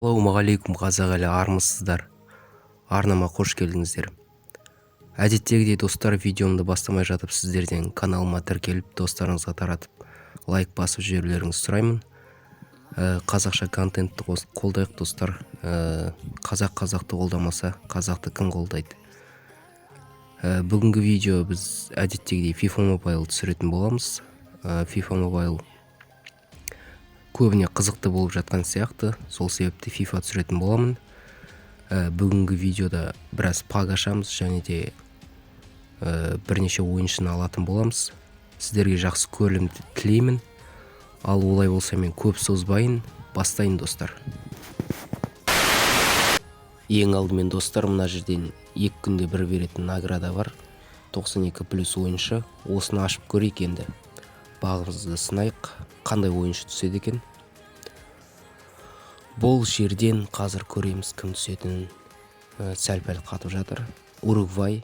Ассалаумағалейкум қазақ елі, армысыздар. Арнама қош келдіңіздер. Әдеттегідей достар, видеомды бастамай жатып сіздерден каналыма тіркеліп, достарыңызға таратып, лайк басып жіберулеріңізді сұраймын. Қазақша контентті қолдайық достар. Қазақты қолдамаса, қазақты кім қолдайды? Бүгінгі видео біз әдеттегідей FIFA Mobile түсіретін боламыз. FIFA Mobile көбіне қызықты болып жатқан сияқты, сол себепті FIFA түсіретін боламын. Бүгінгі видеода біраз пак ашамыз және де бірнеше ойыншыны алатын боламыз. Сіздерге жақсы көрілім тілеймін. Ал олай болса мен көп созбайын, бастайын достар. Ең алдымен достар, мына жерден 2 күнде бір беретін награда бар. 92+ ойыншы. Осыны ашып көрейік енді. Бағымызды сынайық, қандай ойыншы түседі екен. Бұл жерден қазір көреміз кім түсетінін. Сәл-пәл қатып жатыр. Уругвай,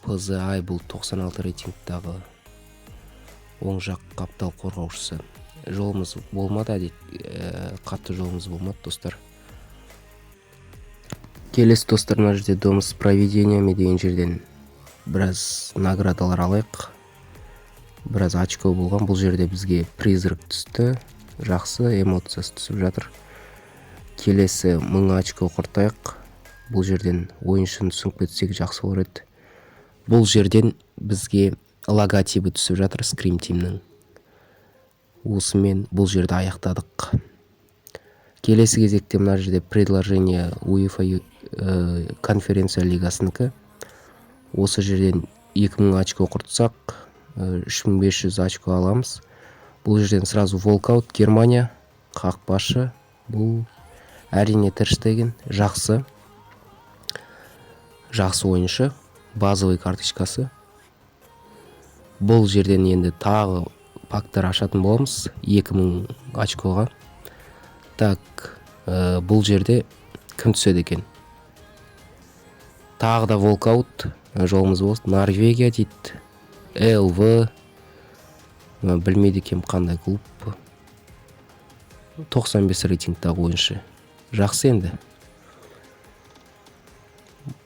PZI, бұл 96 рейтингтағы оң жақ қаптал қорғаушысы. Жолымыз болмады, қатты жолымыз болмады достар. Келесі достар, мына жерде Дом с провидениями деген жерден біраз наградалар алайық. Біраз очко болған. Бұл жерде бізге призрак түсті. Жақсы, эмоциясы түсіп жатыр. Келесі 1000 очко құртайық. Бұл жерден ойыншыны түсініп кетсек жақсы болар еді. Бұл жерден бізге логотипі түсіп жатыр Scream Team'нің. Осымен бұл жерді аяқтадық. Келесі кезекте мына жерде предложение UEFA конференция лигасынікі. Осы жерден 2000 очко құртсақ, 3500 очко аламыз. Бұл жерден сразу Волкаут, Германия, қақпашы. Бұл әрине Тер Штеген, жақсы ойыншы, базовый карточкасы. Бұл жерден енді тағы пактар ашатын боламыз 2000 очкоға. Так, бұл жерде кім түседі екен? Тағы да Волкаут, жолымыз болсын. Норвегия дейді, ЛВ, білмейді кем қандай клуб. 95 рейтингтағы ойыншы. Жақсы енді.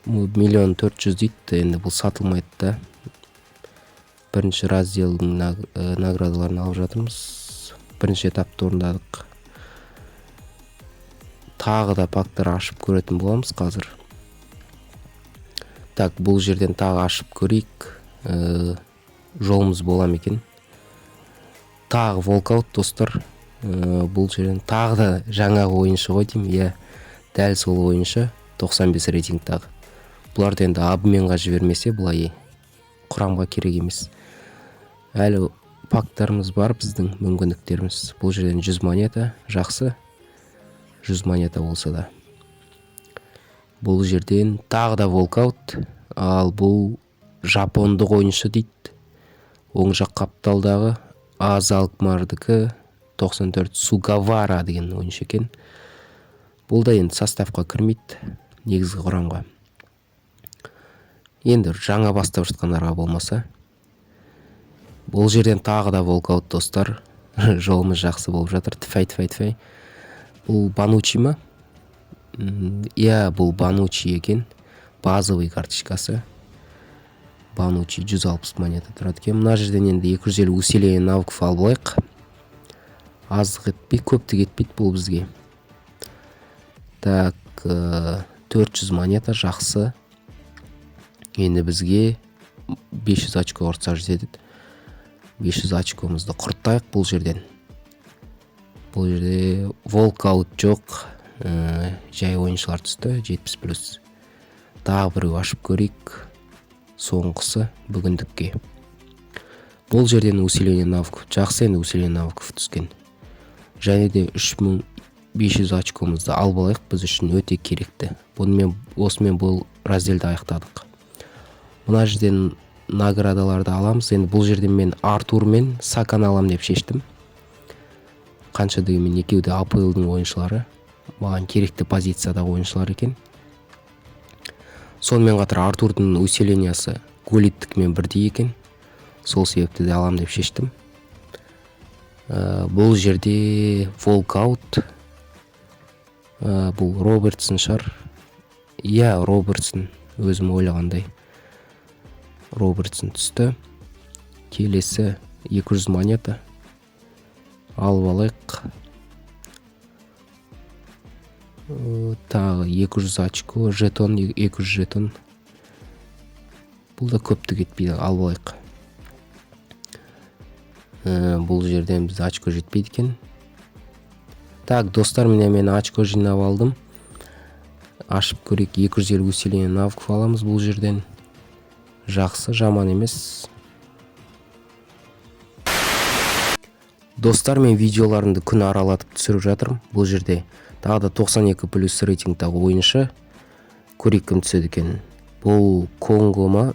1 400 000 дейді, енді бұл сатылмайды да. Бірінші разделдің наградаларын алып жатырмыз. Бірінші этапты орындадық. Тағы да пактар ашып көретін боламыз қазір. Так, бұл жерден тағы ашып көрейік. Жолымыз болам екен. Тағы Волкаут достар. Бұл жерден тағы да жаңағы ойыншы ғой деймін. Дәл сол ойыншы 95 рейтингтағы. Бұларды енді обменға жібермесе бұлай құрамға керек емес. Әлі пактарымыз бар, біздің мүмкіндіктеріміз. Бұл жерден 100 монета, жақсы. 100 монета болса да. Бұл жерден тағы да Волкаут. Ал бұл жапондық ойыншы дейді. Оң жақ қапталдағы Азалкмардікі 94 Сугавара деген ойыншы екен. Бұл да енді составқа кірмейді, негізгі құрамға. Енді жаңа бастап жатқандарға болмаса. Бұл жерден тағы да Волкаут достар. Жолымыз жақсы болып жатыр. Тфай. Бұл Банучи ма? Бұл Банучи екен. Базовый карточкасы. Банучи 160 монета тұрады екен. Мына жерден енді 250 усиление навыков алып алайық. Аздық етпей, көпті кетпейді бұл бізге. Так, 400 монета жақсы. Енді бізге 500 очко құртса жетеді. 500 очкомызды құрттайық бұл жерден. Бұл жерде Волкаут жоқ. Жай ойыншылар түсті, 70+. Тағы біреу ашып көрейік. Соңғысы бүгіндікке. Бұл жерден усиление навыков. Жақсы енді усиление навыков түскен. Және де 3500 очкомызды алып алайық, біз үшін өте керекті. Осымен бұл разделді аяқтадық. Мына жерден наградаларды аламыз. Енді бұл жерден мен Артур мен Сакан алам деп шештім. Қанша дегенмен екеуі де АПЛ-дың ойыншылары. Маған керекті позицияда ойыншылар екен. Сонымен қатар Артурдың усилениясы Гулиттікмен бірдей екен. Сол себепті де алам деп шештім. Бұл жерде Волкаут, Бұл Робертсон шығар. Иә, Робертсон, өзім ойлағандай Робертсон түсті. Келесі 200 монета алып алайық. Тағы 200 очко, жетон, 200 жетон. Бұл да көпті кетпейді, алып алайық. Бұл жерден біз очко жетпейді екен. Так, достар, мен очко жинап алдым. Ашып көрейік, 250 усиление навыков аламыз бұл жерден. Жақсы, жаман емес. Достар, мен видеоларымды күн аралатып түсіріп жатырмын. Бұл жерде тағы да 92+ рейтингтағы ойыншы. Көрейік кім түседі екен. Бұл Конго ма?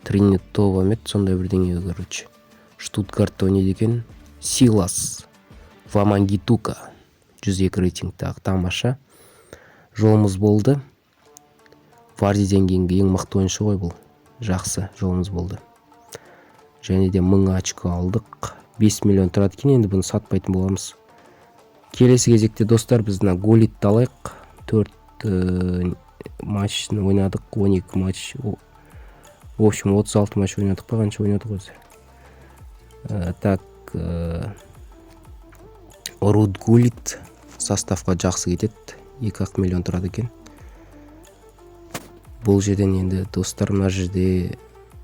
Тринитова мет, сондай бірдеңе, короче. Штутгартта ойнайды екен. Силас Вамангитука 102 рейтингтағы, тамаша. Жолымыз болды. Вардиден кейінгі ең мықты ойыншы ғой бұл. Жақсы, жолымыз болды. Және де 1000 очко алдық. 5 миллион тұрады екен, енді бұны сатпайтын боламыз. Келесі кезекте достар, біз голитті алайық. 4 матчын ойнадық, 12 матч. В общем, 36 матч ойнадық па, қанша ойнадық өзі. Так, Руд Гулит составқа жақсы кетеді. 2 миллион тұрады екен. Бұл жерден енді достар, мына жерде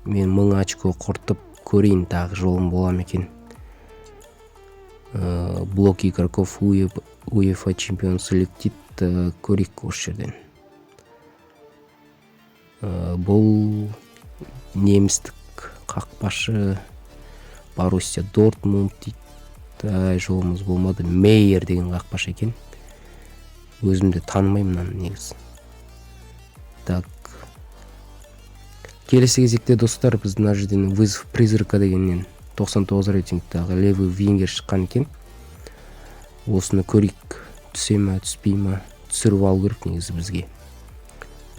мен 1000 очко құртып көрейін, тағы жолым болам екен. Блок игроков UEFA Champions League көрейік осы жерден. Бұл немістік қақпашы Боруссия Дортмунд дейді. Жолымыз болмады. Мейер деген қақпашы екен. Өзімді танымаймын негізі. Так. Келесі кезекте достар, біз мына жерден Вызов Призрака дегеннен 99 рейтингтағы левый вингер шыққан екен. Осыны көрейік, түсе ме, түспей ме, түсіріп алу керек негізі бізге.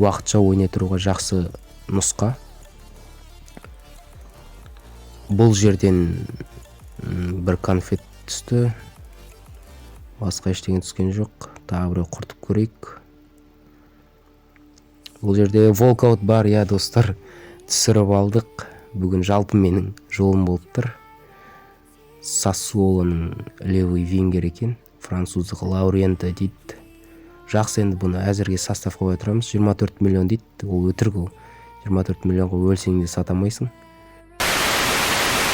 Уақытша ойнай тұруға жақсы нұсқа. Бұл жерден бір конфет түсті. Басқа ештеңе түскен жоқ. Тағы біреу құртып көрейік. Бұл жерде волкаут бар, я достар, түсіріп алдық. Бүгін жалпы менің жолым болып тұр. Сассуолоның левый вингер екен. Француздық Лаурента дейді. Жақсы, енді бұны әзірге составқа қоя тұрамыз. 24 миллион дейді. Ол өтірік ол. 24 миллионға өлсең де сатамайсың.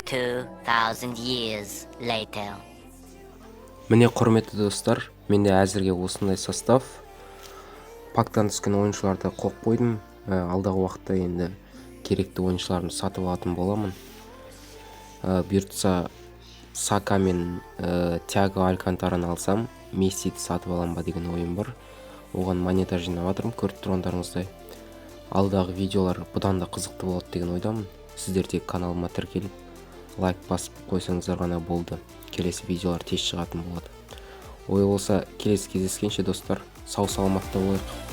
2000 years later. Міне, құрметті достар, менде әзірге осындай состав. Пактан түскен ойыншыларды қоқ қойдым. Алдағы уақытта енді керекті ойыншыларымды сатып алатын боламын. Бұйыртса Сака мен Тиаго Алькантараны алсам, Мессиді сатып алам ба деген ойым бар. Оған монета жинап жатырмын, көріп тұрғандарыңыздай. Алдағы видеолар бұдан да қызықты болады деген ойдамын. Сіздер тек каналыма тіркеліп, лайк басып қойсаңыздар ғана болды. Келесі видеолар тез шығатын болады. Ой болса, келесі кездескенше достар, сау саламатта болайық.